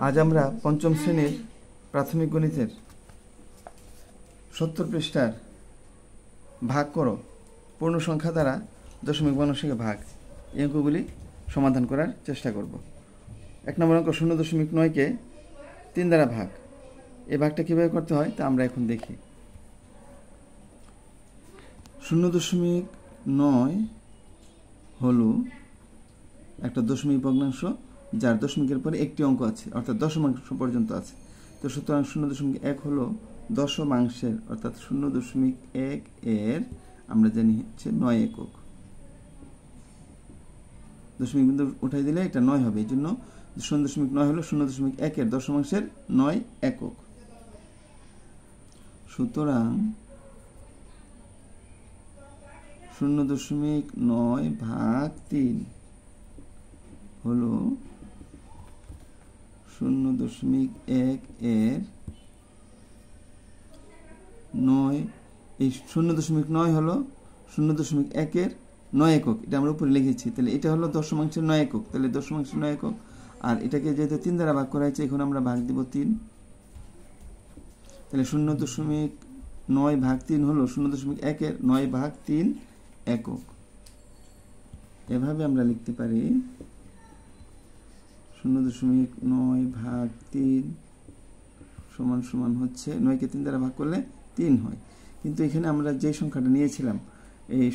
আজ আমরা পঞ্চম শ্রেণীর প্রাথমিক গণিতের 70 পৃষ্ঠার ভাগ করো পূর্ণ সংখ্যা দ্বারা দশমিক ভগ্নাংশকে ভাগ এই অঙ্কগুলি সমাধান করার চেষ্টা করব। 1 নম্বর অঙ্ক 0.9কে 3 দ্বারা ভাগ। এই ভাগটা কীভাবে করতে হয় তা আমরা এখন দেখি। 0.9 হলো একটা দশমিক ভগ্নাংশ যার দশমিকের পরে একটি অঙ্ক আছে, অর্থাৎ দশমাংশ পর্যন্ত আছে। তো সুতরাং 0.1 হলো দশমাংশের, অর্থাৎ 0.1 এর আমরা জানি হচ্ছে 9 একক। দশমিক বিন্দু উঠাই দিলে এটা 9 হবে, এই জন্য 0.9 হলো 0.1 এর দশমাংশের 9 একক। সুতরাং 0.9 ভাগ 3 হলো 0.1 এর 9। এই 0.9 হলো 0.1 এর 9 একক, এটা আমরা উপরে লিখেছি। তাহলে এটা হলো দশমাংশের 9 একক, তাহলে দশমাংশের 9 একক। আর এটাকে যেহেতু 3 দ্বারা ভাগ করা হয়েছে, এখন আমরা ভাগ দিব 3। তাহলে 0.9 ভাগ 3 হলো 0.1 এর 9 ভাগ 3 একক। এভাবে আমরা লিখতে পারি 0.9 ভাগ 3 সমান সমান হচ্ছে 9কে 3 দ্বারা ভাগ করলে 3 হয়। কিন্তু এখানে আমরা যে সংখ্যাটা নিয়েছিলাম, এই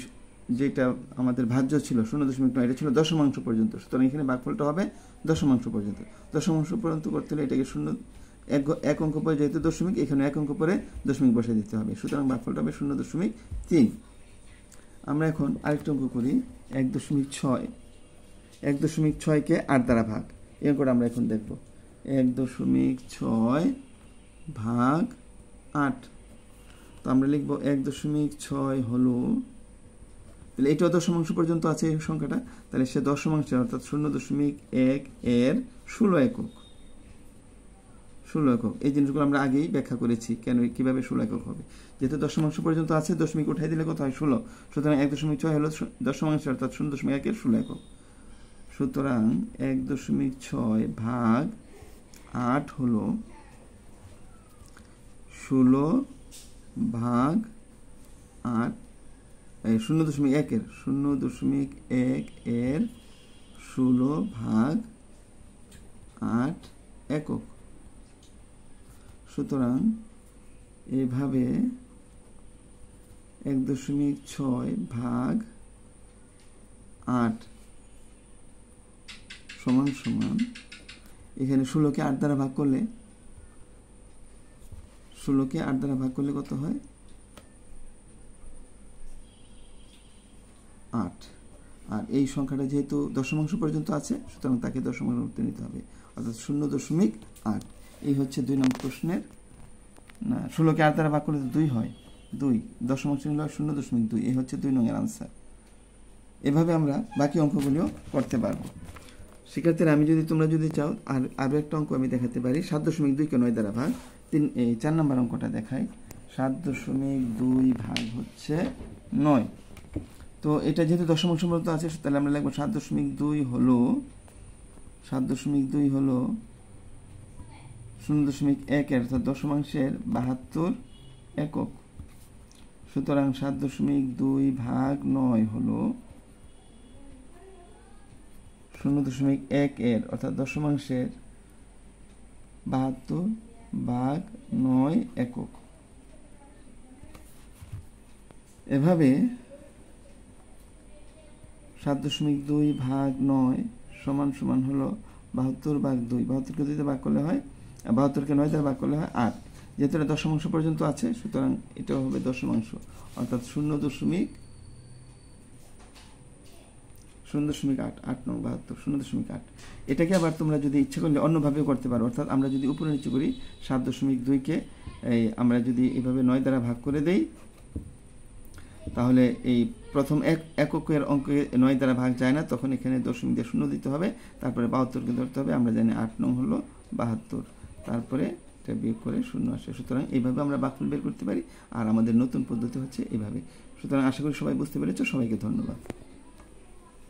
যেটা আমাদের ভাজ্য ছিল 0.9, এটা ছিল দশমাংশ পর্যন্ত। সুতরাং এখানে ভাগফলটা হবে দশমাংশ পর্যন্ত। দশমাংশ পর্যন্ত করতে হলে এটাকে 1 অঙ্ক পরে যেহেতু দশমিক, এখানে 1 অঙ্ক পরে দশমিক বসে দিতে হবে। সুতরাং ভাগফলটা হবে 0.3। আমরা এখন আরেকটা অঙ্ক করি 1.6। 1.6কে 8 দ্বারা ভাগ, এই অঙ্কটা আমরা এখন দেখব। 1.6 ভাগ 8। তো আমরা লিখব 1.6 হলো, তাহলে এটাও দশমাংশ পর্যন্ত আছে এই সংখ্যাটা, তাহলে সে দশমাংশের অর্থাৎ 0.1 এর 16 একক। 16 একক এই জিনিসগুলো আমরা আগেই ব্যাখ্যা করেছি কেন কিভাবে 16 একক হবে। যেহেতু দশমাংশ পর্যন্ত আছে, দশমিক উঠাই দিলে কত হয় 16। সুতরাং 1.6 হলো দশমাংশ অর্থাৎ 0.1 এর 16 একক। সুতরাং 1.6 ভাগ 8 হলো 16 ভাগ 8, 0.1 এর 16 ভাগ 8 একক। সুতরাং এভাবে 1.6 ভাগ 8 সমান সমান, এখানে 16কে 8 দ্বারা ভাগ করলে, 16কে 8 দ্বারা ভাগ করলে কত হয় 8। আর এই সংখ্যাটা যেহেতু দশমাংশ পর্যন্ত আছে, সুতরাং তাকে দশমাংশ করতে নিতে হবে, অর্থাৎ 0.8। এই হচ্ছে 2 নম্বর প্রশ্নের। না, 16কে 8 দ্বারা ভাগ করলে তো 2 হয়, 2 দশমাংশ হলো 0.2। এই হচ্ছে 2 নম্বরের আনসার। এভাবে আমরা বাকি অঙ্কগুলিও করতে পারবো। শিক্ষার্থীরা, তোমরা যদি চাও আরও একটা অঙ্ক আমি দেখাতে পারি। 7.2কে 9 দ্বারা ভাগ। 4 নম্বর অঙ্কটা দেখাই। 7.2 ভাগ হচ্ছে 9। তো এটা যেহেতু দশমাংশ পর্যন্ত আছে, তাহলে আমরা লিখব 7.2 হলো 0.1 এর অর্থাৎ দশমাংশের 72 একক। সুতরাং 7.2 ভাগ 9 হলো 0.1 এর অর্থাৎ দশমাংশের 72 ভাগ 9 একক। এভাবে 7.2 ভাগ 9 সমান সমান হলো 72 ভাগ 2। 72কে 2 দিয়ে ভাগ করলে হয়, 72কে 9 দ্বারা ভাগ করলে হয় 8। যেহেতু এটা দশমাংশ পর্যন্ত আছে, সুতরাং এটাও হবে দশমাংশ, অর্থাৎ 0.8। 8 নং 72, 0.8। এটাকে আবার তোমরা যদি ইচ্ছা করলে অন্যভাবেও করতে পারো, অর্থাৎ আমরা যদি উপরে নিচে করি 7.2কে আমরা যদি এভাবে 9 দ্বারা ভাগ করে দেই, তাহলে এই প্রথম এককের অঙ্কে 9 দ্বারা ভাগ যায় না, তখন এখানে দশমিক দিয়ে 0 দিতে হবে, তারপরে 72কে ধরতে হবে। আমরা জানি 8 নং হলো 72, তারপরে এটা বিয়োগ করে 0 আসে। সুতরাং এইভাবে আমরা ভাগফল বের করতে পারি। আর আমাদের নতুন পদ্ধতি হচ্ছে এইভাবে। সুতরাং আশা করি সবাই বুঝতে পেরেছো। সবাইকে ধন্যবাদ।